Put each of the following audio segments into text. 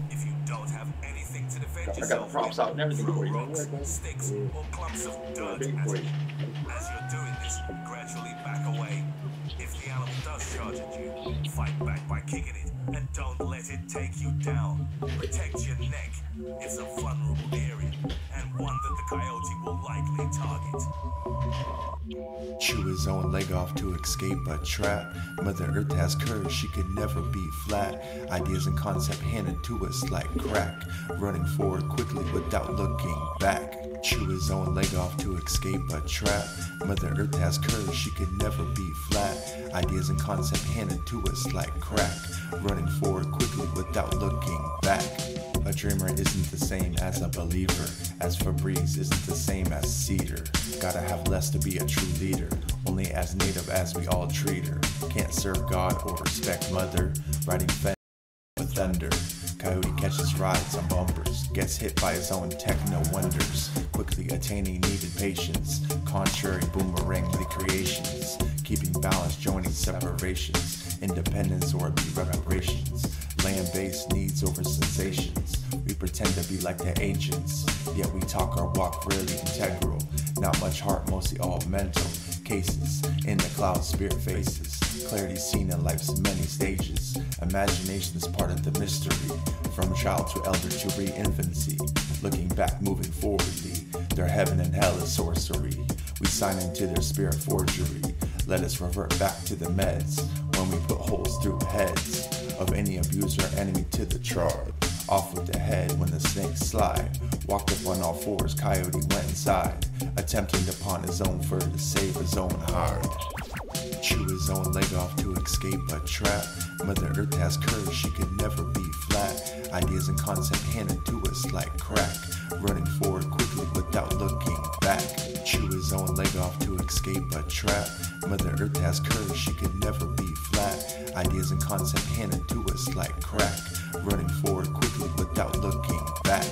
If you don't have anything to defend I got the yourself props with, out and everything throw for you. Don't rocks, worry, man. sticks, or clumps of dirt Big at for it. you. As you're doing this, gradually back away. If the animal does charge at you, fight back by kicking it and don't let it take you down. Protect your neck. It's a vulnerable area and one that the coyote will likely target. Chew his own leg off to escape a trap. Mother Earth has curves, she could never be flat. Ideas and concept handed to us like crack. Running forward quickly without looking back. Chew his own leg off to escape a trap. Mother Earth has curves, she could never be flat. Ideas and concept handed to us like crack. Running forward quickly without looking back. A dreamer isn't the same as a believer, as Febreze isn't the same as Cedar. Gotta have less to be a true leader, only as native as we all treat her. Can't serve God or respect mother, riding fence with thunder. Coyote catches rides on bumpers, gets hit by his own techno wonders, quickly attaining needed patience, contrary boomerang recreations, keeping balance, joining separations, independence or be reparations, land-based needs over sensations. We pretend to be like the ancients, yet we talk our walk really integral, not much heart, mostly all mental cases, in the clouds, spirit faces, clarity seen in life's many stages, imagination is part of the mystery, from child to elder to re-infancy, looking back, moving forwardly, their heaven and hell is sorcery, we sign into their spirit forgery, let us revert back to the meds, when we put holes through heads, of any abuser enemy to the tribe, off with the head when the snakes slide, walked up on all fours, coyote went inside, attempting to pawn his own fur to save his own hide. Chew his own leg off to escape a trap. Mother Earth has curves, she could never be flat. Ideas and concept handed to us like crack. Running forward quickly without looking back. Chew his own leg off to escape a trap. Mother Earth has curves, she could never be flat. Ideas and concept handed to us like crack. Running forward quickly without looking back.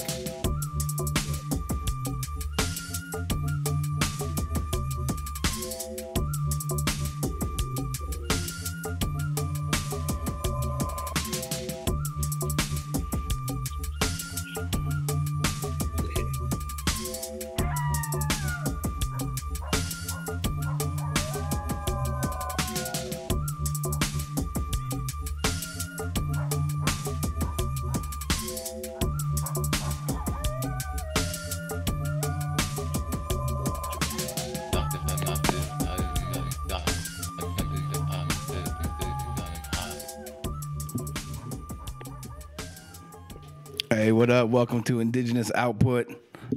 Hey, what up? Welcome to Indigenous Output.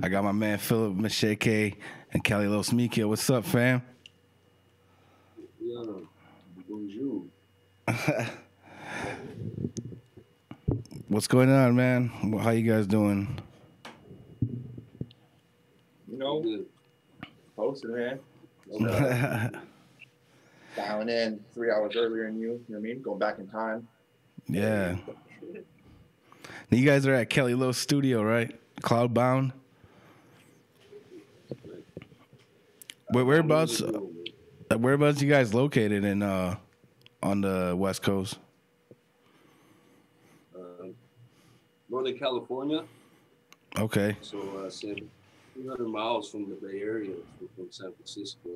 I got my man Phillip, Meshekey, and Cali Mikyo. What's up, fam? Yeah, bonjour. What's going on, man? How you guys doing? You know, Good. posted, man. Dialing in 3 hours earlier than you know what I mean? Going back in time. Yeah. You guys are at Kelly Lowe's studio, right? Cloudbound. Whereabouts you guys located in on the West Coast? Northern California. Okay. So I said 300 miles from the Bay Area, from San Francisco,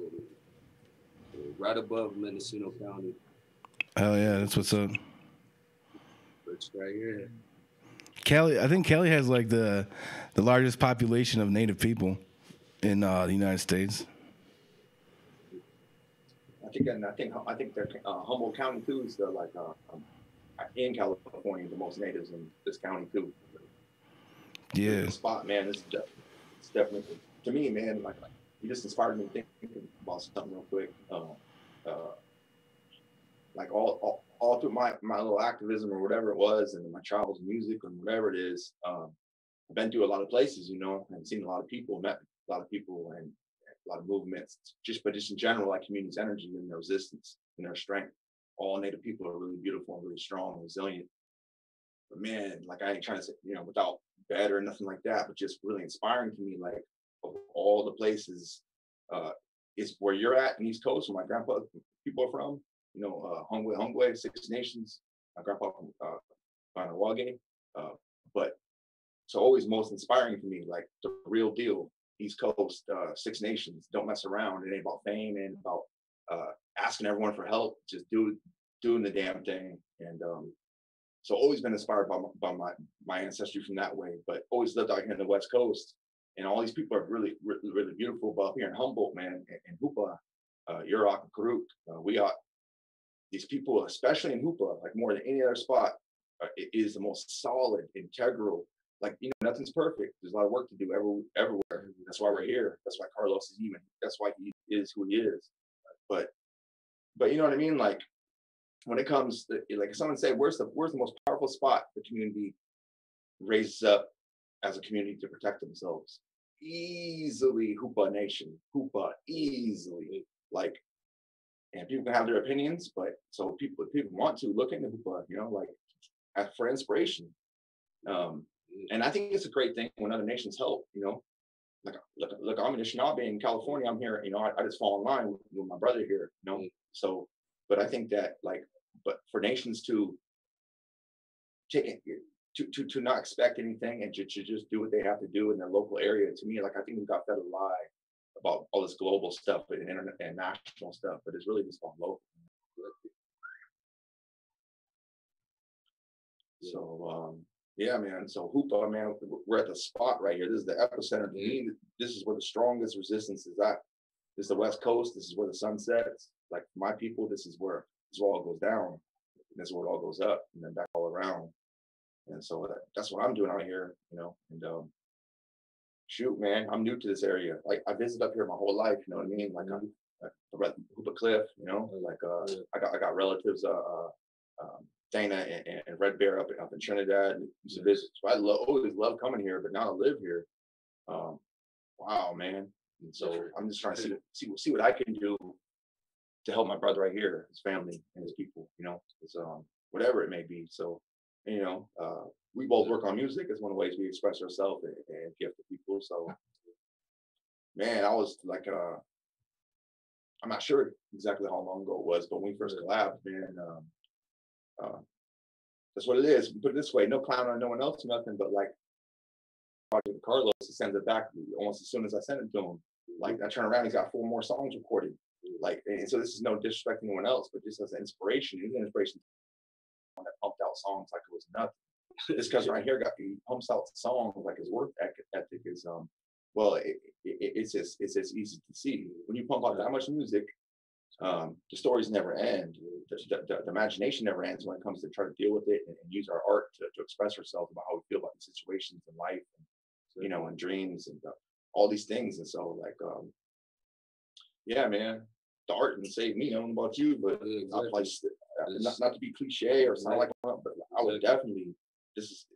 right above Mendocino County. Hell yeah, that's what's up. It's right here. Cali, I think Cali has like the largest population of Native people in the United States. I think they're Humboldt County too is the in California the most natives in this county too. Yeah. The spot, man. It's definitely to me, man. Like you just inspired me thinking about something real quick. Like all through my little activism or whatever it was, and my child's music and whatever it is. I've been through a lot of places, you know, and seen a lot of people, met a lot of people, and a lot of movements. But just in general, like community's energy and their resistance and their strength. All Native people are really beautiful and really strong and resilient. But man, like I ain't trying to say, you know, without bad or nothing like that, but just really inspiring to me. Like of all the places, is where you're at in East Coast, where my grandpa people are from. You know, Hongwe, Six Nations. My grandpa from Panawage, but so always most inspiring for me, like the real deal, East Coast, Six Nations, don't mess around. It ain't about fame, and about asking everyone for help, just doing the damn thing. And so always been inspired by my ancestry from that way, but always lived out here in the West Coast. And all these people are really, really, really beautiful. But up here in Humboldt, man, in Hoopa, Yurok, and Karuk, we are these people, especially in Hoopa, like more than any other spot, it is the most solid, integral. Like, you know, nothing's perfect. There's a lot of work to do everywhere. That's why we're here. That's why Carlos is even. That's why he is who he is. But you know what I mean? Like, when it comes to, like, if someone say, where's the most powerful spot the community raises up as a community to protect themselves? Easily Hoopa Nation. Hoopa, easily. Like, and people can have their opinions, but so people want to look into Hoopa, you know, like, for inspiration. And I think it's a great thing when other nations help, you know. Like, look, I'm an Anishinaabe in California. I'm here, you know, I just fall in line with my brother here, you know. So, but I think that, like, but for nations to take it, to not expect anything and to just do what they have to do in their local area, to me, like, I think we got fed a lie about all this global stuff and internet and national stuff, but it's really just all local. So yeah, man. So Hoopa, man, we're at the spot right here. This is the epicenter. To me, this is where the strongest resistance is at. This is the West Coast. This is where the sun sets. Like, my people, this is where it all goes down. And this is where it all goes up and then back all around. And so that's what I'm doing out here, you know. And shoot, man, I'm new to this area. Like, I visited up here my whole life, you know what I mean? Like, I read Hoopa Cliff, you know. Like, I got relatives, Dana and Red Bear up in Trinidad. Used to visit. So I always love coming here, but now I live here. Wow, man. And so I'm just trying to see what I can do to help my brother right here, his family and his people, you know, it's, whatever it may be. So, you know, we both work on music. It's one of the ways we express ourselves and give to people. So, man, I was like, I'm not sure exactly how long ago it was, but when we first collabed, man, that's what it is. Put it this way, no clown on no one else, nothing, but like, Carlos, he sends it back almost as soon as I sent it to him. Like, I turn around, he's got 4 more songs recorded. Like, and so this is no disrespecting anyone else, but just as an inspiration, he's an inspiration that pumped out songs like it was nothing. This cousin right here he pumps out songs like his work ethic is well, it's just easy to see. When you pump out that much music, the stories never end. The imagination never ends when it comes to try to deal with it and use our art to express ourselves about how we feel about the situations in life, and, you know, and dreams and all these things. And so, like, yeah, man, the art didn't save me. I don't know about you, but not to be cliche or sound like that, but I would definitely, this is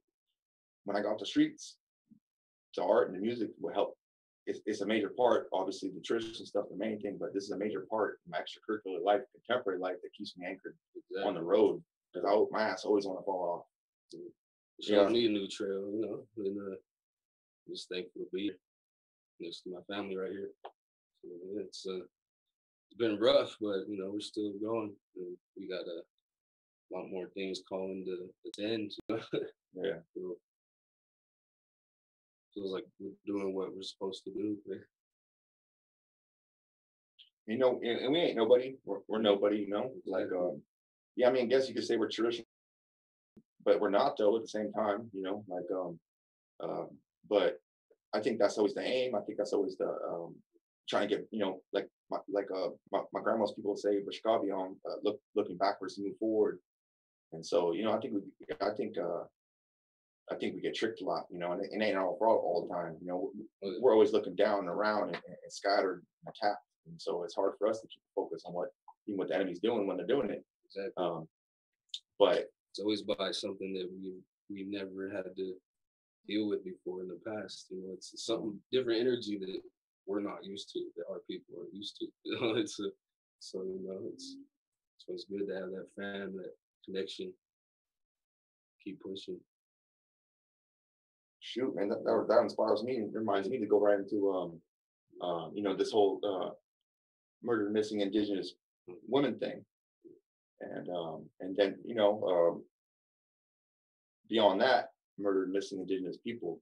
when I got off the streets, the art and the music will help. It's a major part, obviously the traditional stuff, the main thing, but this is a major part of my extracurricular life, contemporary life, that keeps me anchored on the road, because my ass always want to fall off. Shows me a new trail, you know, and just thankful to be here next to my family right here. So, it's been rough, but, you know, we're still going. And we got a lot more things calling to end. You know? Yeah. So, feels like we're doing what we're supposed to do. You know, and we ain't nobody. We're nobody, you know. Like, yeah, I mean, I guess you could say we're traditional, but we're not, though, at the same time, you know. Like, but I think that's always the aim. I think that's always the trying to get, you know, like my grandma's people would say, looking backwards to move forward. And so, you know, I think we get tricked a lot, you know, and it ain't our fault all the time. You know, we're always looking down and around and scattered and attacked. And so it's hard for us to keep focus on what the enemy's doing when they're doing it. Exactly. But it's always by something that we never had to deal with before in the past. You know, it's something different energy that we're not used to, that our people are used to. You know, so you know, it's good to have that that connection. Keep pushing. Shoot, man, that inspires me and reminds me to go right into you know, this whole murdered missing Indigenous women thing, and then, you know, beyond that, murdered, missing Indigenous people,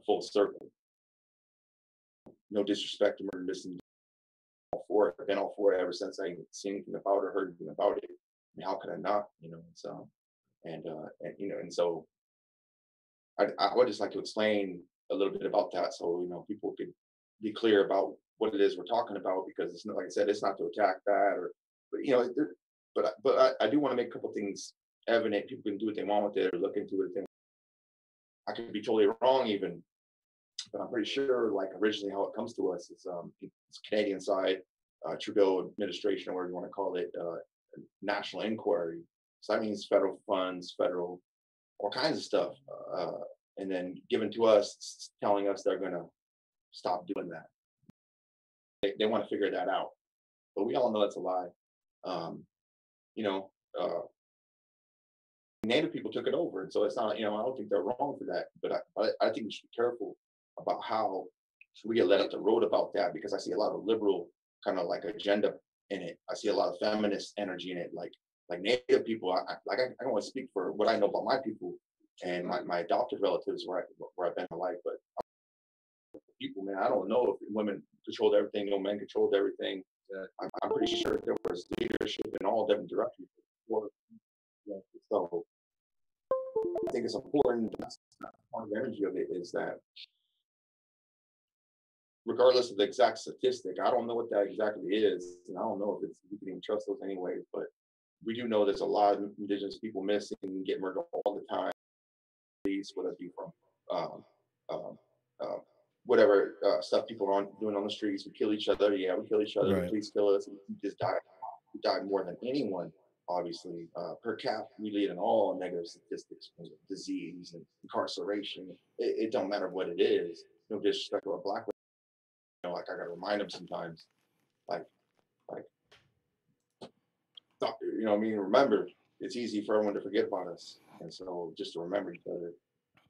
full circle. No disrespect to murdered, missing. All for it. I've been all for it ever since I seen anything about it, heard anything about it. I mean, how could I not? You know, so and you know, and so I would just like to explain a little bit about that, so you know, people could be clear about what it is we're talking about, because it's not, like I said, it's not to attack that, or but you know, but I do want to make a couple things evident. People can do what they want with it or look into it. If they, I could be totally wrong even, but I'm pretty sure like originally how it comes to us is it's Canadian side, Trudeau administration, or whatever you want to call it, national inquiry. So that means federal funds, federal, all kinds of stuff, and then given to us, telling us they're going to stop doing that. They want to figure that out, but we all know that's a lie. You know, Native people took it over, and so it's not, you know, I don't think they're wrong for that, but I think we should be careful about how we get led up the road about that, because I see a lot of liberal kind of like agenda in it. I see a lot of feminist energy in it, like Native people. I don't want to speak for what I know about my people and my adopted relatives where I've been in my life, but people, man, I don't know if women controlled everything, no men controlled everything. I'm pretty sure there was leadership in all different directions. So I think it's important. That's part of the energy of it is that, regardless of the exact statistic, I don't know what that exactly is, and I don't know if we can even trust those anyway. But we do know there's a lot of Indigenous people missing and get murdered all the time. Whether it be from whatever stuff people are doing on the streets, we kill each other. Yeah, we kill each other. Right. The police kill us. We just die. We die more than anyone. Obviously, per cap, we lead in all negative statistics: disease and incarceration. It don't matter what it is. No disrespect to our black. You know, like I gotta remind them sometimes, like, you know what I mean? Remember, it's easy for everyone to forget about us, and so just to remember each other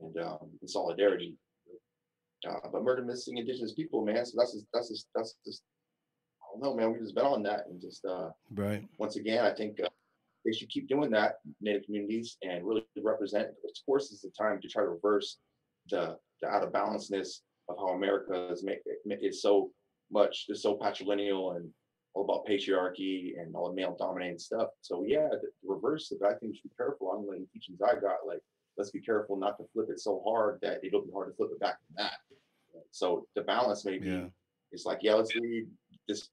and in solidarity. But murder, missing Indigenous people, man. So that's just I don't know, man. We just been on that, and just right. Once again, I think they should keep doing that, Native communities, and really represent. Of course, it's the time to try to reverse the out of balanceness of how America is so patrilineal and all about patriarchy and all the male dominated stuff. So yeah, to reverse it, but I think we should be careful. I'm letting teachings I got, like, let's be careful not to flip it so hard that it'll be hard to flip it back to that. So the balance maybe is like, yeah, let's read this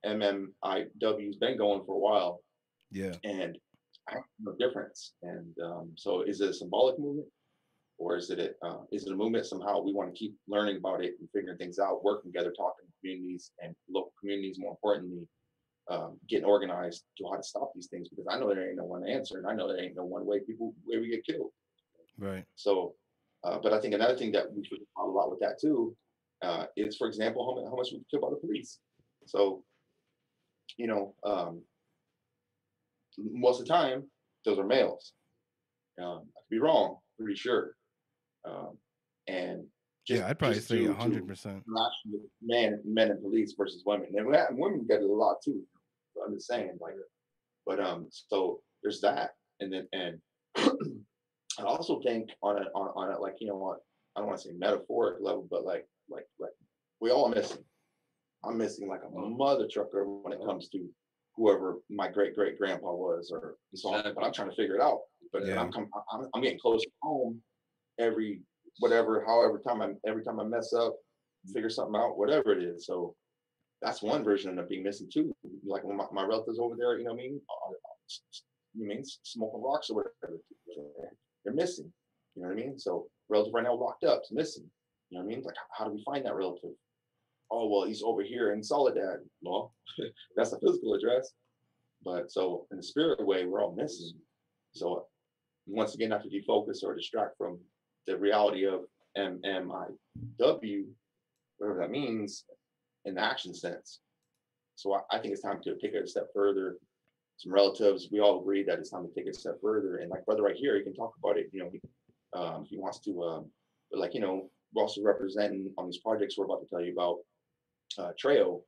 MMIW's been going for a while. Yeah. And I have no difference. And so is it a symbolic movement, or is it a movement somehow we want to keep learning about it and figuring things out, working together, talking to communities and local communities, more importantly, getting organized to how to stop these things, because I know there ain't no one answer, and I know there ain't no one way we get killed. Right. So, but I think another thing that we should talk a lot with that too is, for example, how much we kill by the police. So, you know, most of the time, those are males. I could be wrong, pretty sure. And just, I'd probably say 100%. Men in police versus women, and women get it a lot too. I'm just saying, like, but so there's that, and I also think on a like, you know what, I don't want to say metaphoric level, but like we all are missing. I'm missing like a mother trucker when it comes to whoever my great grandpa was, or so on. But I'm trying to figure it out. But I'm getting close to home every time I mess up, figure something out, whatever it is. So that's one version of being missing too. Like when my relatives over there, you know what I mean? You mean smoking rocks or whatever? They're missing. You know what I mean? So relative right now locked up, is missing. You know what I mean? Like, how do we find that relative? Oh, well, he's over here in Soledad. Well, that's a physical address. But so in the spirit way, we're all missing. So once again, not to defocus or distract from the reality of MMIW, whatever that means, in the action sense. So I think it's time to take it a step further. Some relatives, we all agree that it's time to take it a step further. And like brother right here, he can talk about it, you know, if he wants to, but like, you know, we're also representing on these projects we're about to tell you about, Treo,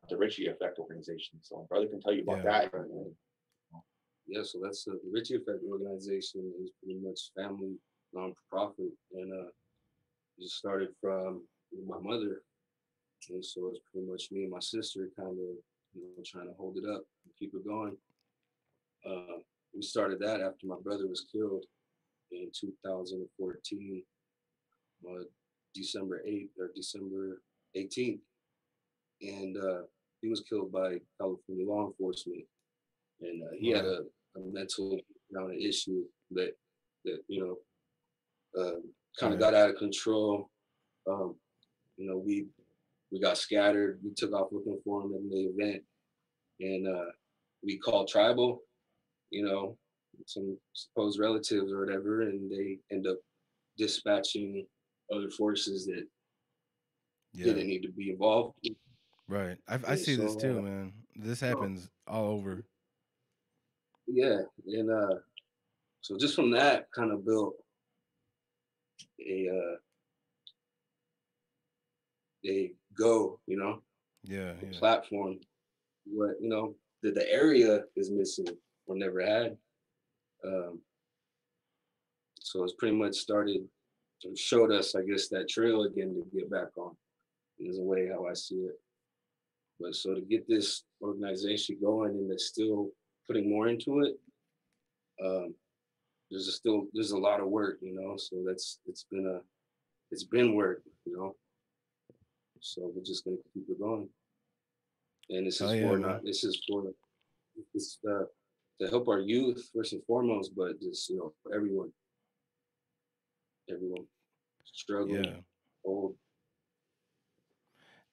the Ritchie Effect organization. So brother can tell you about that. Yeah, so that's the Ritchie Effect organization is pretty much family non-profit, and it started from my mother, and so it's pretty much me and my sister kind of trying to hold it up and keep it going. Uh, we started that after my brother was killed in 2014, uh, December 8th or December 18th, and he was killed by California law enforcement, and he had Wow. a mental issue that kind of Yeah. got out of control. Um, we got scattered. We took off looking for him in the event, and we called tribal, you know, some supposed relatives or whatever, and they end up dispatching other forces that Yeah. didn't need to be involved. Right. I And see this so, too, man. This happens all over. yeah, and so just from that, kind of built a a go, Yeah. a Yeah. platform. What that the area is missing or never had. Um, so it's pretty much started showed us, I guess, that trail again to get back on. Is a way how I see it. But so to get this organization going and they're still putting more into it, um, there's a lot of work, So it's been work. So we're just gonna keep it going. And Hell yeah, man. this is for it's to help our youth first and foremost, but just everyone struggling, Yeah. old.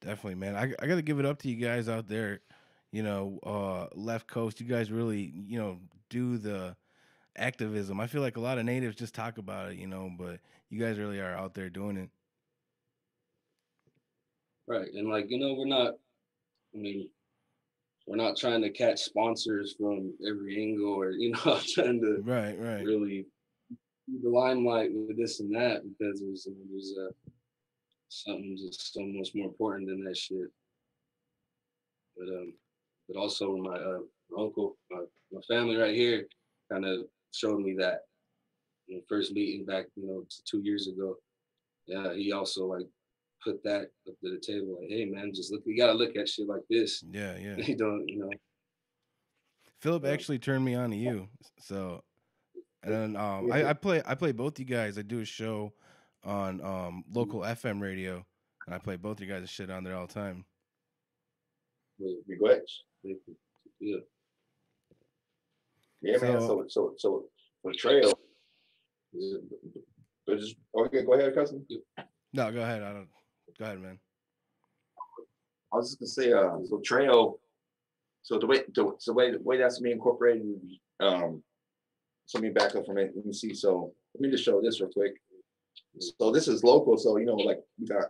Definitely, man. I got to give it up to you guys out there. Left coast. You guys really, do the activism. I feel like a lot of natives just talk about it, but you guys really are out there doing it. Right. And we're not I mean, we're not trying to catch sponsors from every angle or, trying to Right, right. really see the limelight with this and that because there's something just so much more important than that shit. But also my uncle, my family right here kind of showed me that in the first meeting back, 2 years ago. Yeah, he also like put that up to the table, like, hey man, just look, you gotta look at shit like this. Yeah, yeah. You don't, Philip uh, actually turned me on to you. So, and then yeah, I play both you guys. I do a show on local FM radio, and I play both you guys' shit on there all the time. Be glitch. yeah. Yeah, man. So So the trail. Okay, go ahead, cousin. no, go ahead. Go ahead, man. I was just gonna say, so trail. So the way that's being incorporated. So let me back up from it. Let me see. So let me just show this real quick. So this is local. So like we got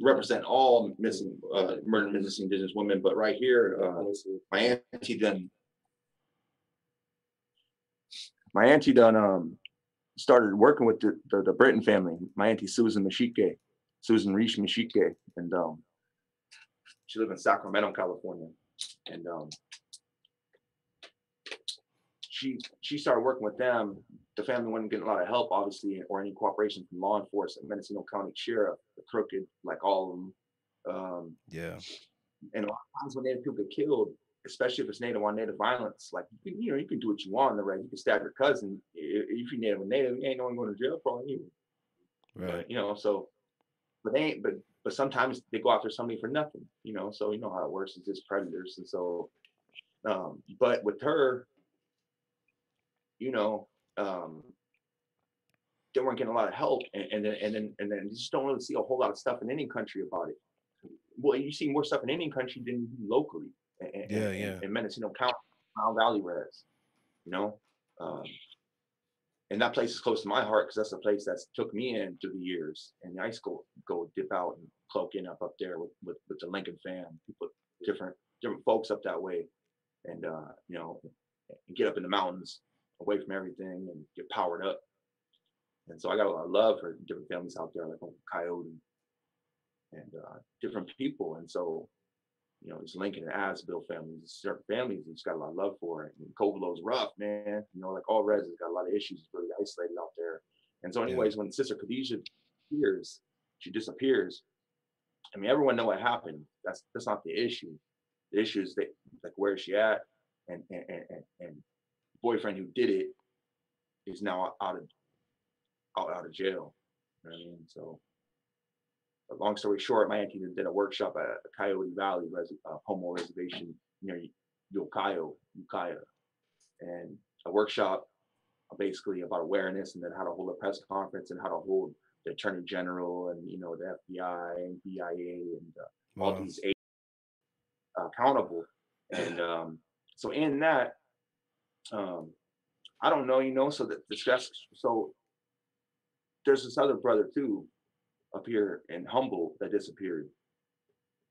represent all missing, murdered missing Indigenous women. But right here, my auntie done started working with the Britton family. My auntie Susan Reese Meshekey, and she lived in Sacramento, California, and she started working with them. The family wasn't getting a lot of help, obviously, or any cooperation from law enforcement, Mendocino County Sheriff, the crooked, like all of them. Yeah. And a lot of times when Native people get killed, especially if it's Native on Native violence, like you can do what you want, right? You can stab your cousin. If you're Native on Native, you ain't no one going to jail for you. Right. But, so but they ain't but sometimes they go after somebody for nothing, so you know how it works. It's just predators. And so but with her, um they weren't getting a lot of help, and then you just don't really see a whole lot of stuff in any country about it. Well, you see more stuff in Indian country than you do locally, Yeah, yeah. in Mendocino County, Mile Valley, whereas, um, and that place is close to my heart because that's the place that's took me in through the years. And I used to go dip out and cloak in up there with the Lincoln fam, people, different folks up that way, and and get up in the mountains away from everything and get powered up. And so I got a lot of love for different families out there, like Coyote and different people. And so, it's Lincoln and Asbill families, certain families, it's got a lot of love for it. And Covalow's rough, man. Like all res has got a lot of issues. It's really isolated out there. And so, Yeah. anyways, when Sister Khadijah appears, she disappears. I mean, everyone know what happened. That's not the issue. The issue is that, like, where is she at? And the boyfriend who did it is now out of jail. You know what I mean? So, long story short, my auntie did a workshop at Coyote Valley Homo Reservation near Ukiah, and a workshop basically about awareness, and then how to hold a press conference and how to hold the Attorney General and the FBI and BIA and all Wow. these accountable. And so in that, I don't know, so that so there's this other brother too up here in Humboldt that disappeared.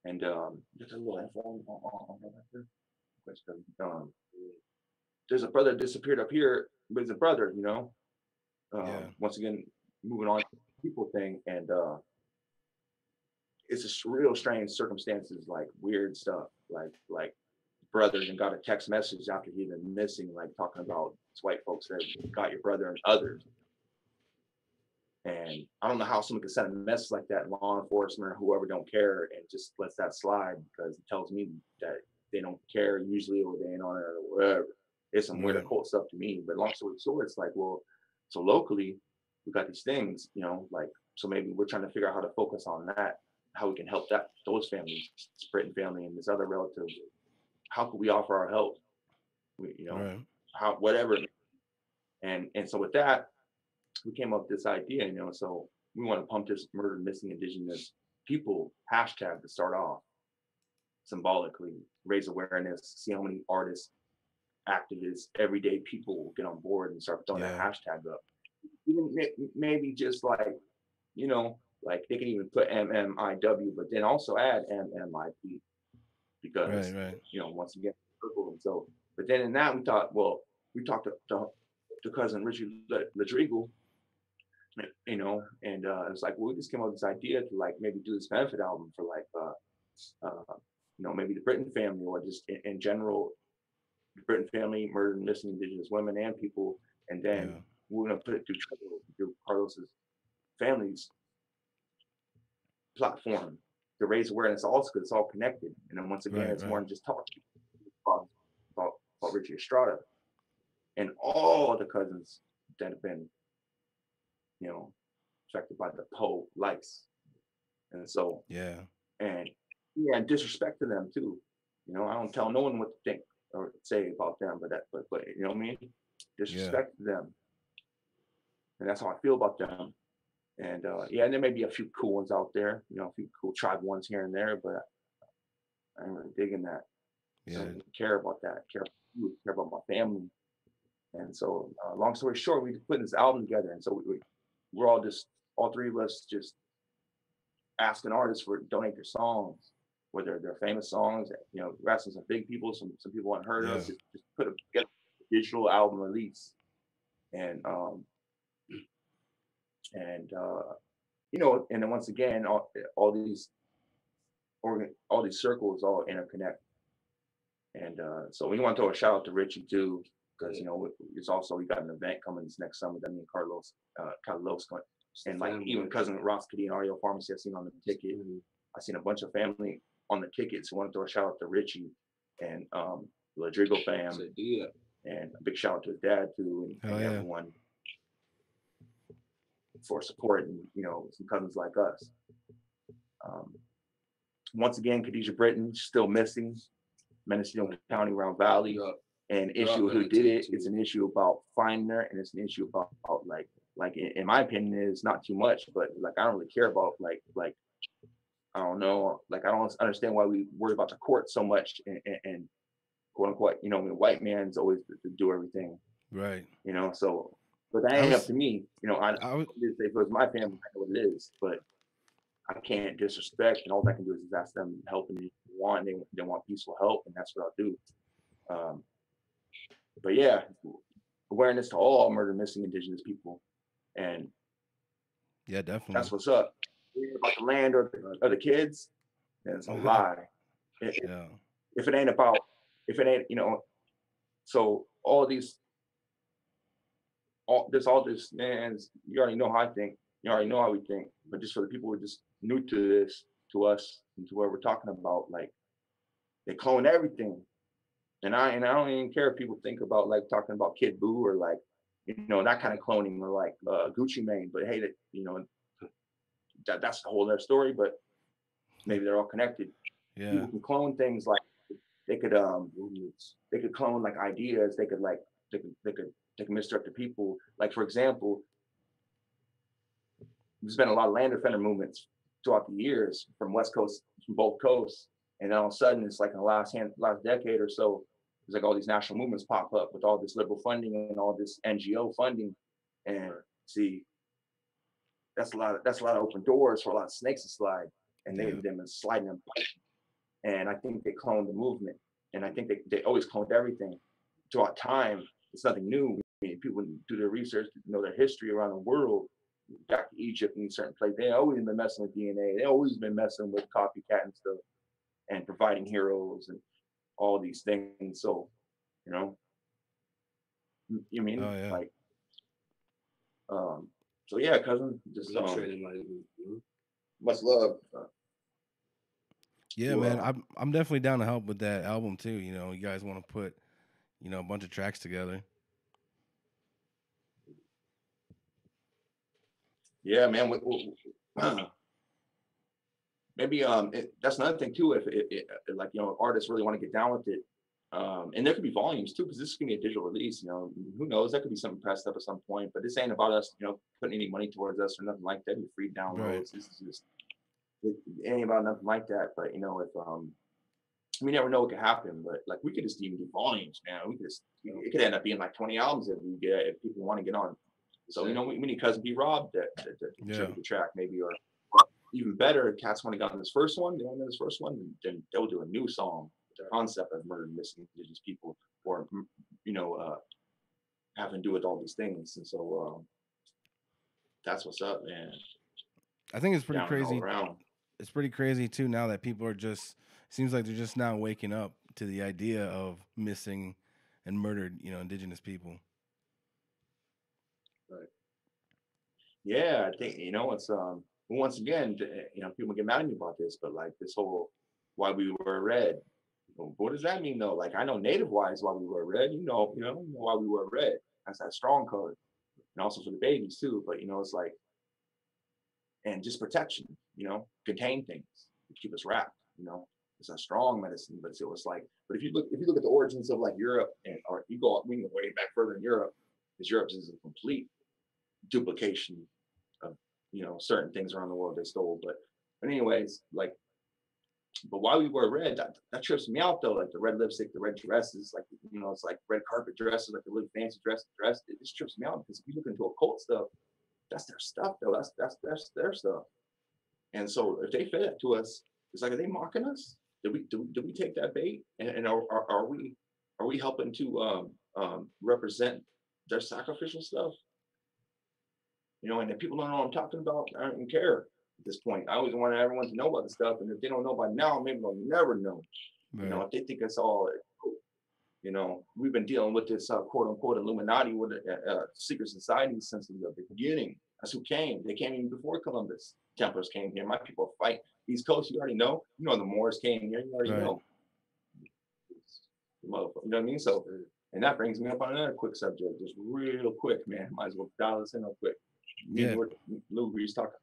And there's a little info there's a brother that disappeared up here, but he's a brother, Yeah. once again, moving on to the people thing, and it's just real strange circumstances, like weird stuff, like brother and got a text message after he'd been missing, like talking about white folks that got your brother and others. And I don't know how someone could send a message like that, law enforcement or whoever don't care, and just lets that slide, because it tells me that they don't care usually, or they ain't on it or whatever. It's some weird occult stuff to me. But long story short, it's like, well, so locally we got these things, like, so maybe we're trying to figure out how to focus on that, how we can help those families, Britton family and this other relative. How could we offer our help? Right. How, whatever. And so with that, we came up with this idea, so we want to pump this murdered missing Indigenous people hashtag to start off, symbolically raise awareness, see how many artists, activists, everyday people will get on board and start throwing that hashtag up. Even maybe just like, like they can even put MMIW, but then also add MMIP, because once again, and so. But then in that we thought, well, we talked to cousin Richie Ladrigal, and it's like, well, we just came up with this idea to like maybe do this benefit album for like maybe the Britton family, or just in general, the Britton family, murdered and missing Indigenous women and people. And then we're gonna put it through Carlos's family's platform to raise awareness, also because it's all connected. And then once again, it's more than just talking about Richie Estrada and all the cousins that have been affected by the Poe lice. And so and disrespect to them too. I don't tell no one what to think or say about them, but you know what I mean? Disrespect to them. And that's how I feel about them. And and there may be a few cool ones out there, a few cool tribe ones here and there, but I ain't really digging that. So I care about that, care about you, care about my family. And so long story short, we put this album together. And so we're all three of us just asking artists for donate their songs, whether they're famous songs, we're asking some big people, some people unheard of, just put a digital album release. And and then once again, all these circles all interconnect. And so we want to throw a shout out to Richie too, because it's also, we got an event coming this next summer that me and Carlos going, and like even cousin Ross Kadee and Ario Pharmacy, I've seen on the ticket. I've seen a bunch of family on the tickets. So I want to throw a shout out to Richie and Ladrigo fam, and a big shout out to his dad too, and everyone for supporting some cousins like us. Once again, Khadijah Britton still missing, Mendocino County, Round Valley. And issue of who did it, it's an issue about finding her, and it's an issue about like in my opinion, is not too much, but like I don't really care about like I don't know, like I don't understand why we worry about the court so much, and quote unquote, white man's always to do everything, right? So, but that ain't up to me, I if it was my family, I know what it is, but I can't disrespect, and all I can do is ask them help, and they want peaceful help, and that's what I'll do. But yeah, awareness to all murdered missing Indigenous people, and definitely, that's what's up. About the land or the kids, it's a lie. If it ain't, so all all this, man. You already know how I think. You already know how we think. But just for the people who are just new to this, to us, and to what we're talking about, like they clone everything. And I don't even care if people think about like talking about Kid Buu or like, that kind of cloning or like Gucci Mane. But hey, that's the whole other story. But maybe they're all connected. Yeah. People can clone things like they could clone like ideas. They could misdirect the people. Like for example, there's been a lot of land defender movements throughout the years from West Coast, from both coasts, and then all of a sudden it's like in the last decade or so, there's like all these national movements pop up with all this liberal funding and all this NGO funding, and see, that's a lot of open doors for a lot of snakes to slide, and they've been sliding them. And I think they cloned the movement, and I think they always cloned everything throughout time. It's nothing new. I mean, people do their research, know their history around the world, back to Egypt and certain places. They always been messing with DNA. They always been messing with copycat and stuff, and providing heroes and all these things. So, you mean like, so yeah, cousin, just much love. Yeah, man, I'm definitely down to help with that album too. You guys want to put, a bunch of tracks together. Yeah, man. Maybe that's another thing too. If like artists really want to get down with it, and there could be volumes too, because this is gonna be a digital release. Who knows? That could be something pressed up at some point. But this ain't about us, putting any money towards us or nothing like that. Be free downloads. Right. This is just it ain't about nothing like that. But if we never know what could happen. But like we could just even do volumes, man. We could just it could end up being like 20 albums if people want to get on. So we need Cousin B Rob to contribute the track maybe, or even better, cats want to get on this first one. They want to this first one, then they'll do a new song. The concept of murdered missing Indigenous people, or having to do with all these things. And so that's what's up, man. I think it's pretty crazy. It's pretty crazy too now that people are seems like they're just now waking up to the idea of missing and murdered, Indigenous people. Right. Yeah, I think it's once again, people get mad at me about this, but like this whole why we wear red. What does that mean though? Like I know native wise why we wear red. Why we wear red. That's that strong color, and also for the babies too. But it's like, and just protection. Contain things, keep us wrapped. It's a strong medicine. But so it's like, but if you look at the origins of like Europe, or we can go way back further in Europe, because Europe is a complete duplication of certain things around the world they stole. But anyways, like, but why we wear red, that trips me out though. Like the red lipstick, the red dresses, like it's like red carpet dresses, like the really fancy dress. It just trips me out because if you look into occult stuff, that's their stuff though. That's their stuff. And so if they fed it to us, it's like, are they mocking us? Did we take that bait? And are we helping to represent their sacrificial stuff? And if people don't know what I'm talking about, I don't care at this point. I always want everyone to know about the stuff, and if they don't know by now, maybe they'll never know. Right. If they think it's all, we've been dealing with this quote unquote Illuminati with secret society since the beginning. That's who came. They came even before Columbus. Templars came here. My people fight. East Coast, you already know. The Moors came here. You already know. You know what I mean? So, and that brings me up on another quick subject, just real quick, man. Might as well dial this in real quick. Lou Reed's talking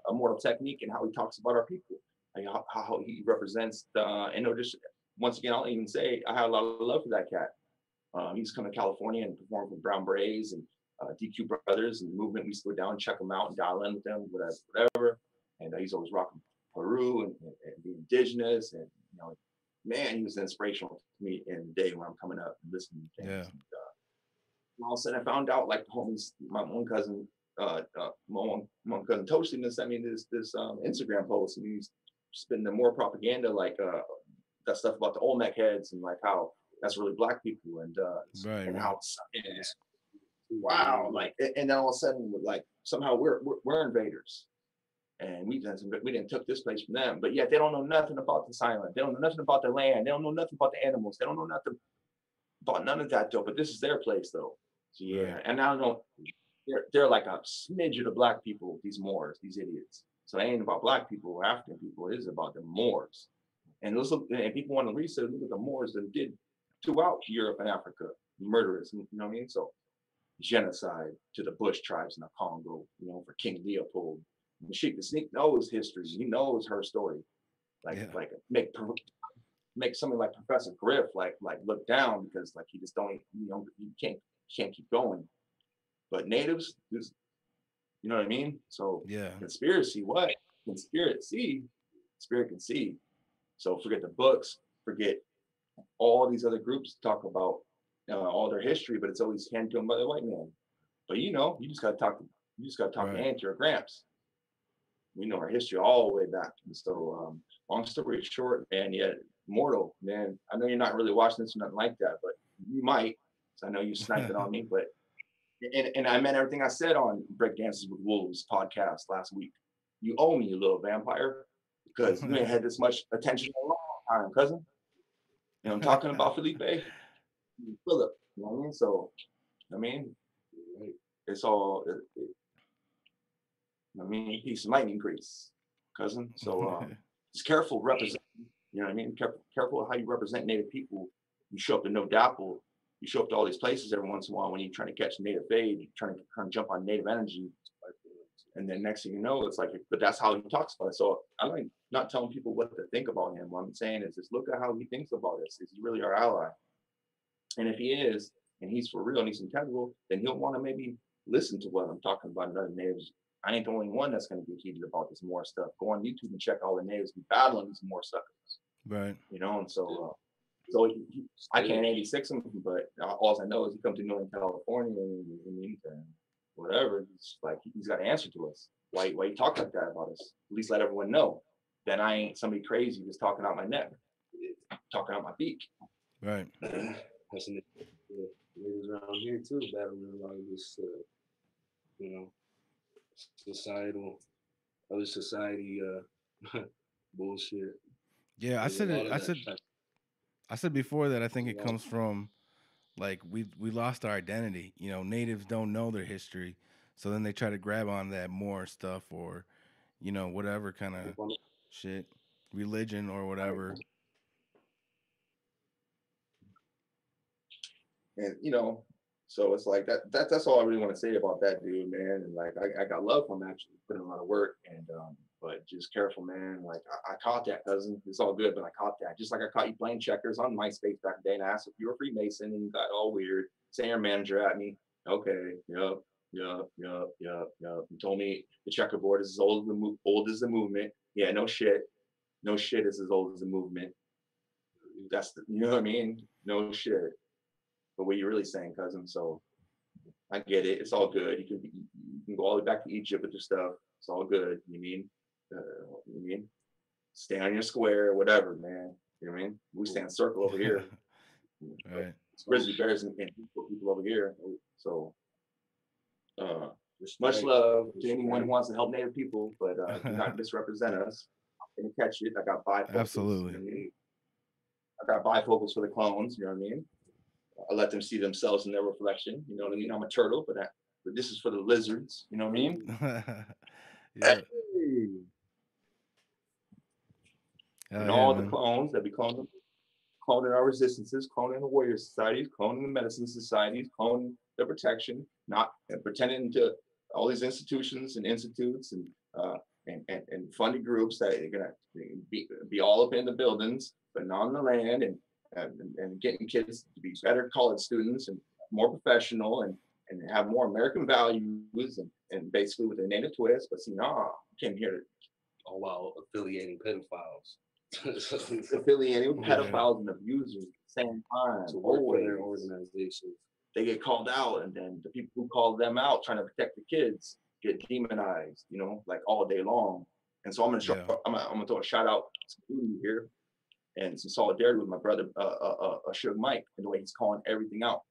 immortal technique and how he talks about our people, like how he represents and just once again, I'll even say I have a lot of love for that cat. He used to come to California and perform with Brown Berets and DQ Brothers and the movement. We used to go down and check them out and dial in with them, whatever. And he's always rocking Peru and being indigenous, and man, he was inspirational to me in the day when I'm coming up and listening to things. Yeah. And all of a sudden, I found out like the homies, my one cousin Toasty sent me this Instagram post, and he's spitting the more propaganda, like that stuff about the Olmec heads and like how that's really black people, and how wow, like, and then all of a sudden, like somehow we're invaders, and we didn't took this place from them, but yet they don't know nothing about this island. They don't know nothing about the land. They don't know nothing about the animals. They don't know nothing about none of that though. But this is their place though. Yeah, Right. and I don't know, they're like a smidge of black people, these Moors, these idiots. So it ain't about black people or African people, it is about the Moors. And those and people want to research, look at the Moors that did throughout Europe and Africa, murderers, you know what I mean? So genocide to the Bush tribes in the Congo, you know, for King Leopold. Meshekey the Sneak knows history. He knows her story. Yeah. Like make somebody like Professor Griff like look down because like he just don't, you know, you can't keep going. But natives, just, you know what I mean? So Yeah. conspiracy, what? Conspiracy, spirit can see. So forget the books, forget all these other groups talk about all their history, but it's always handed to them by the white man. But you know, you just gotta talk to Right. Auntie or Gramps. We know our history all the way back. And so long story short, man, yeah, Mortal, man, I know you're not really watching this or nothing like that, but you might. So I know you sniped it on me, but and I meant everything I said on Break Dances with Wolves podcast last week. You owe me, you little vampire, because you ain't had this much attention in a long time, cousin. You know, I'm talking about Philippe, Phillip. You know what I mean? So, I mean, it's all, I mean, peace might increase, cousin. So, just careful represent. You know what I mean? Careful how you represent Native people. You show up to No Dapple. You show up to all these places every once in a while when you're trying to catch Native aid, you're trying to jump on Native energy. And then next thing you know, it's like, but that's how he talks about it. So I'm like not telling people what to think about him. What I'm saying is just look at how he thinks about us. Is he really our ally? And if he is, and he's for real and he's integral, then he'll want to maybe listen to what I'm talking about in other natives. I ain't the only one that's going to be heated about this more stuff. Go on YouTube and check all the natives be battling these more suckers. Right. You know, and so I can't 86 him, but all I know is he comes to Northern California and whatever. It's like he's got to answer to us. Why you talk like that about us? At least let everyone know. Then I ain't somebody crazy just talking out my neck, talking out my beak. Right. That's niggas around here too, battling a lot of this, you know, societal, other society bullshit. Yeah. There's a lot of that. I said before that I think it comes from like we lost our identity. You know, natives don't know their history, so then they try to grab on that more stuff or, you know, whatever kind of shit, religion or whatever. And you know, so it's like that's all I really want to say about that dude, man. And like I got love from him, actually putting a lot of work and but just careful, man. Like I caught that, cousin. It's all good, but I caught that. Just like I caught you playing checkers on MySpace back in the day and I asked if you were Freemason and you got all weird, saying your manager at me. Okay, yep. You told me the checkerboard is as old as the movement. Yeah, no shit. No shit is as old as the movement. That's you know what I mean? No shit. But what you're really saying, cousin. So I get it. It's all good. You can go all the way back to Egypt with your stuff. It's all good. You mean? Stay on your square, whatever, man. You know what I mean? We stand circle over here. Right. It's grizzly bears and people over here. So much love to anyone who wants to help Native people, but do not misrepresent us. I'm gonna catch it. I got bifocals. Absolutely. You know what I mean? I got bifocals for the clones. You know what I mean? I let them see themselves in their reflection. You know what I mean? I'm a turtle, but this is for the lizards. You know what I mean? Yeah. And Yeah, all the man. clones that be cloning our resistances, cloning the warrior societies, cloning the medicine societies, cloning the protection, not and pretending to all these institutions and institutes and funded groups that are gonna be all up in the buildings, but not on the land, and getting kids to be better college students and more professional and have more American values and basically with a native twist. But see, nah, came here all while affiliating pedophiles. affiliating with pedophiles and abusers at the same time. To work for their organization. They get called out, and then the people who call them out trying to protect the kids get demonized, you know, like all day long. And so I'm gonna throw a shout out to you here and some solidarity with my brother Suge Mike and the way he's calling everything out.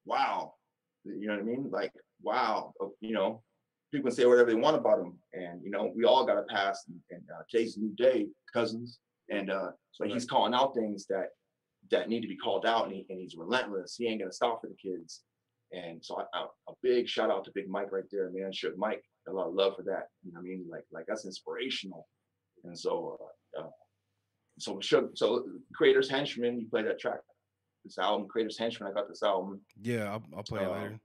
Wow, you know what I mean? Like wow, you know, people can say whatever they want about him, and you know, we all got a past, and today's a new day, cousins, and so he's calling out things that need to be called out, and he's relentless. He ain't gonna stop for the kids. And so a big shout out to Big Mike right there, man. Shook Mike, a lot of love for that. You know what I mean? Like that's inspirational. And so so Creator's Henchman, you play that track, this album, Creator's Henchman. I got this album. Yeah, I'll play it later.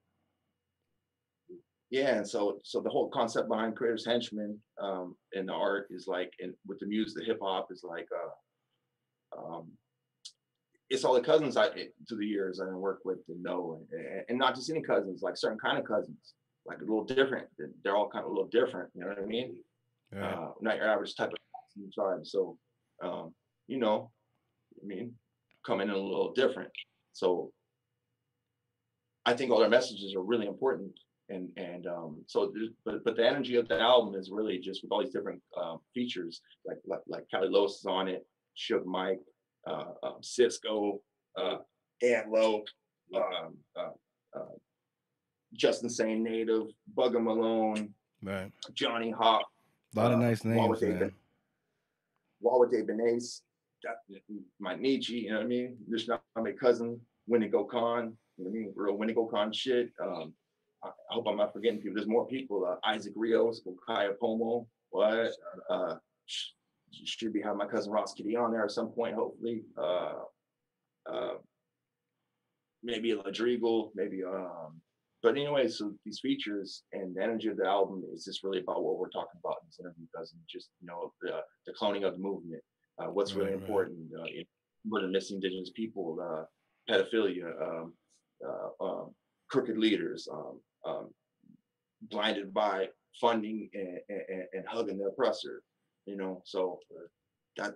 Yeah, and so the whole concept behind Creator's Henchman in the art is like, and with the music, the hip hop is like, it's all the cousins through the years I work with and know, and not just any cousins, like certain kind of cousins, like a little different. They're all kind of a little different. You know what I mean? Right. Not your average type of tribe. So, you know, I mean, come in a little different. So, I think all their messages are really important. And so, but the energy of the album is really just with all these different features, like Cali is on it, Suge Mike, Cisco, Low, Just Insane Native, Bugger Malone, right, Johnny Hawk. A lot of nice names, man. Wawade Benace, my Nietzsche, you know what I mean? This not my cousin, Winnebago Khan, you know what I mean? Real Winnebago Khan shit. I hope I'm not forgetting people. There's more people. Isaac Rios, Kaya Pomo, what? Should be having my cousin Ross Kitty on there at some point, hopefully. Maybe Ladrigal, maybe. But anyway, so these features and the energy of the album is just really about what we're talking about in this interview, because just, you know, the cloning of the movement, what's really important, murder missing Indigenous people, pedophilia, crooked leaders, blinded by funding and hugging the oppressor, you know. So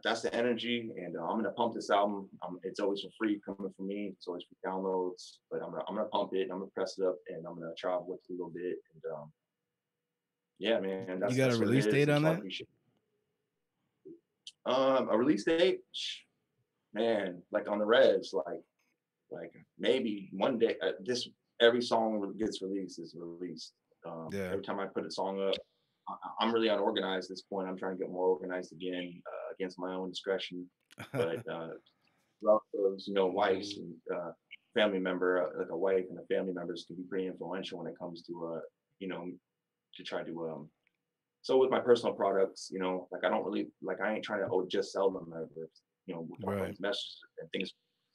that's the energy, and I'm gonna pump this album. It's always for free coming from me. It's always free downloads, but I'm gonna pump it. I'm gonna press it up, and I'm gonna travel with it a little bit. And yeah, man, you got a release date on that? A release date, man, like on the res, like maybe one day. Every song gets released is released. Every time I put a song up, I'm really unorganized at this point. I'm trying to get more organized again, against my own discretion. But relatives, you know, wives and family member, like a wife and a family members can be pretty influential when it comes to, you know, to try to. So with my personal products, you know, like I ain't trying to just sell them. You know, with messages and things,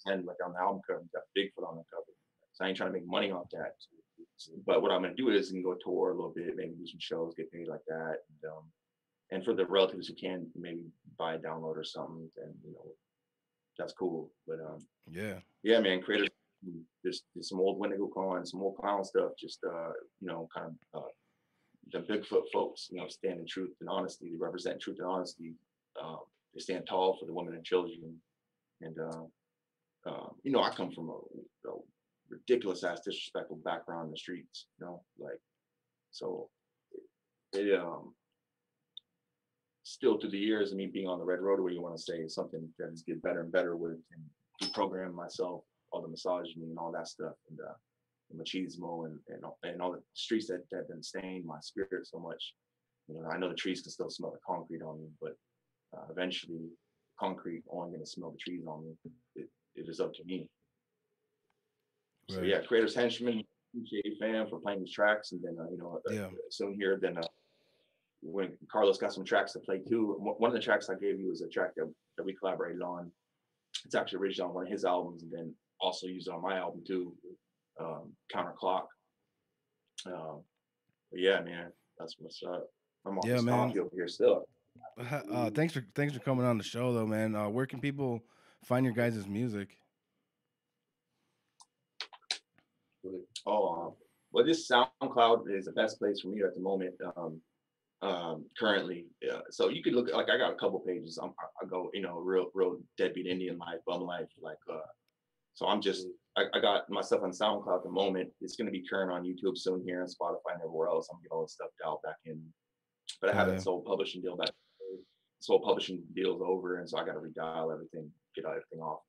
and like on the album cover, got Bigfoot on the cover. So I ain't trying to make money off that. But what I'm gonna do is go tour a little bit, maybe do some shows, get paid like that, and for the relatives who can, maybe buy a download or something, and you know, that's cool. But yeah, man, creators, just some old Wendigo Con, some old clown stuff, just you know, kind of the Bigfoot folks, you know, stand in truth and honesty. They represent truth and honesty. They stand tall for the women and children, and you know, I come from a ridiculous ass disrespectful background in the streets, you know, like, so it still through the years of me being on the red road, where you want to say, is something that is get better and better with, and deprogram myself, all the misogyny and all that stuff, and the machismo and all the streets that have been stained my spirit so much. You know, I know the trees can still smell the concrete on me, but eventually concrete only going to smell the trees on me. It is up to me. So yeah, Creator's Henchman, appreciate fan for playing these tracks, and then you know, soon here, then when Carlos got some tracks to play too. One of the tracks I gave you was a track that we collaborated on. It's actually originally on one of his albums, and then also used on my album too, Counterclock. But yeah, man, that's what's up. I'm on this coffee over here still. Thanks for coming on the show though, man. Where can people find your guys' music? Well, this SoundCloud is the best place for me at the moment. Currently, so you could look, like I got a couple pages. I go, you know, real deadbeat Indian life, bum life, like. So I'm just, I got my stuff on SoundCloud at the moment. It's going to be current on YouTube soon here, and Spotify and everywhere else. I'm gonna get all this stuff dialed back in. But I have a sole publishing deal back. Sole publishing deal's over, and so I got to redial everything, get everything off.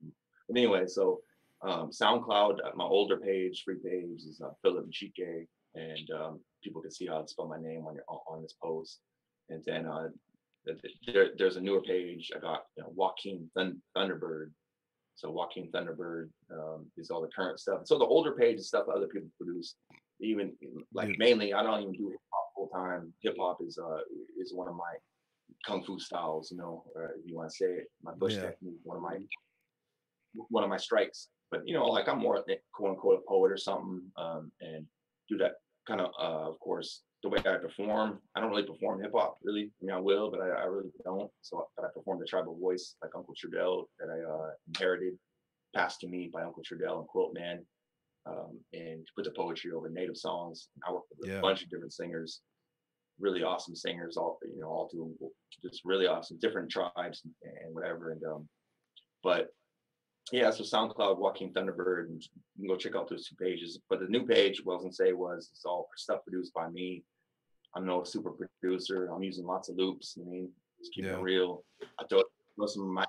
But anyway, so. SoundCloud, my older page, free page is Phillip Meshekey, and people can see how to spell my name on this post. And then there's a newer page. I got Joaquin Thunderbird. So Joaquin Thunderbird is all the current stuff. So the older page is stuff other people produce. Even like mainly, I don't even do hip hop full time. Hip hop is one of my kung fu styles, you know, if you want to say it. My bush technique, one of my strikes. But you know, like I'm more quote unquote a poet or something, and do that kind of course, the way I perform. I don't really perform hip hop, really. I mean, I will, but I really don't. So I perform the tribal voice, like Uncle Trudell, that I inherited, passed to me by Uncle Trudell and Quilt Man, and to put the poetry over native songs. I work with a bunch of different singers, really awesome singers, all doing just really awesome, different tribes and whatever. And but yeah, so SoundCloud, Joaquin Thunderbird, and you can go check out those 2 pages. But the new page, Wells and Say, it's all stuff produced by me. I'm no super producer. I'm using lots of loops. I mean, just keeping it real. I throw some of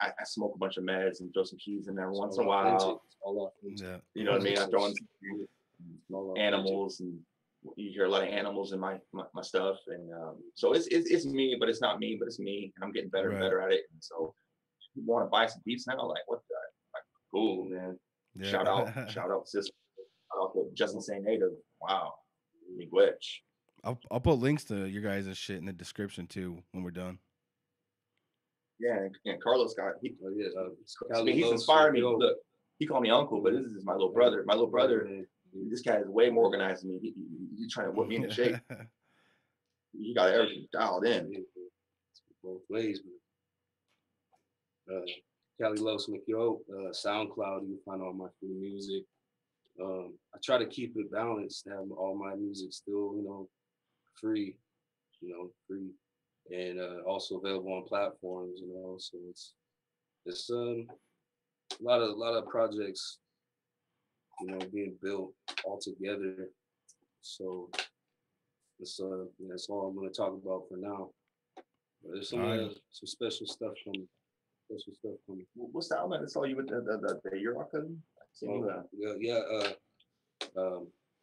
I smoke a bunch of meds and throw some keys in there once in a while. You know what I mean? I throw in animals, and you hear a lot of animals in my stuff. And so it's me, but it's not me, but it's me. And I'm getting better and better at it. And so you want to buy some beats now? Like, what the? Like, cool, man. Yeah. Shout out, sis. Shout out to Justin St. Native. Wow. Miigwech. I'll put links to your guys' shit in the description too when we're done. Yeah, and Carlos he's inspired me. Look, he called me uncle, but this is my little brother. My little brother, this guy is way more organized than me. He's trying to whip me into shape. He got everything dialed in. Both ways, man. Cali Los Mikyo, SoundCloud, you can find all my free music. I try to keep it balanced, have all my music still, you know, free, and also available on platforms, you know. So it's a lot of projects, you know, being built all together. So that's all I'm gonna talk about for now. But there's some special stuff coming. What's the album? I saw you with the Year Rock cousin.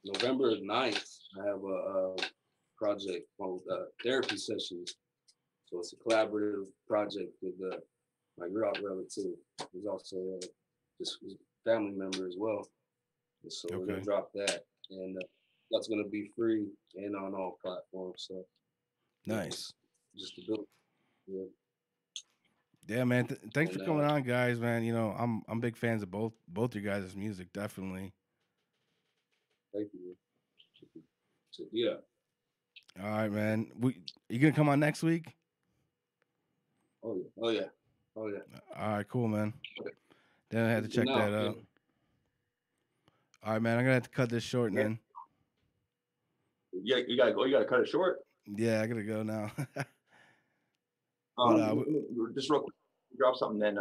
November 9th, I have a project called Therapy Sessions. So it's a collaborative project with my Rock relative, who's also just a family member as well. And so we're gonna drop that, and that's gonna be free and on all platforms. So nice. Just to build. Yeah. Yeah, man. Thanks for coming on, guys. Man, you know, I'm big fans of both your guys' music, definitely. Thank you. So, yeah. All right, man. You gonna come on next week? Oh yeah. All right, cool, man. Then I had to check that out. All right, man. I'm gonna have to cut this short, man. Yeah, you gotta go. You gotta cut it short. Yeah, I gotta go now. Just real quick, drop something then.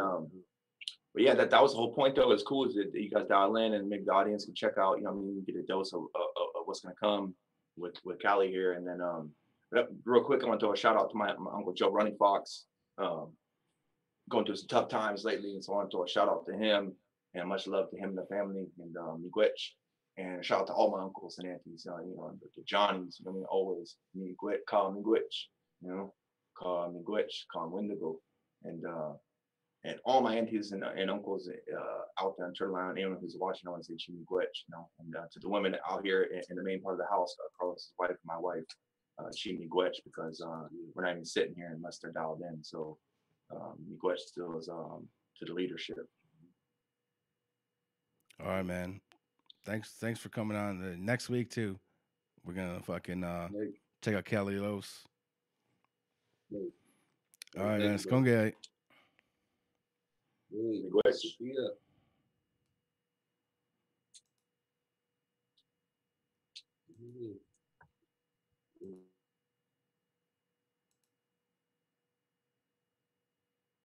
But yeah, that was the whole point though. It's cool is that you guys dial in and maybe the audience can check out. You know, you get a dose of what's gonna come with Cali here. And then real quick, I want to throw a shout out to my uncle Joe Running Fox. Going through some tough times lately, and so I want to throw a shout out to him and much love to him and the family and Miigwech. And a shout out to all my uncles and aunties, you know, the Johnnies. You know, I mean, always Miigwech, call Miigwech, you know. Call Miigwech, call Wendigo, and all my aunties and uncles out there in Turtle Island, anyone who's watching, I want to say Miigwech, you know, and to the women out here in the main part of the house, Carlos's wife and my wife, Miigwech, because we're not even sitting here unless they're dialed in. So Miigwech still is to the leadership. All right, man. Thanks for coming on. Next week too, we're gonna fucking check out Cali Los. All right, man. It's gonna get. Miigwech.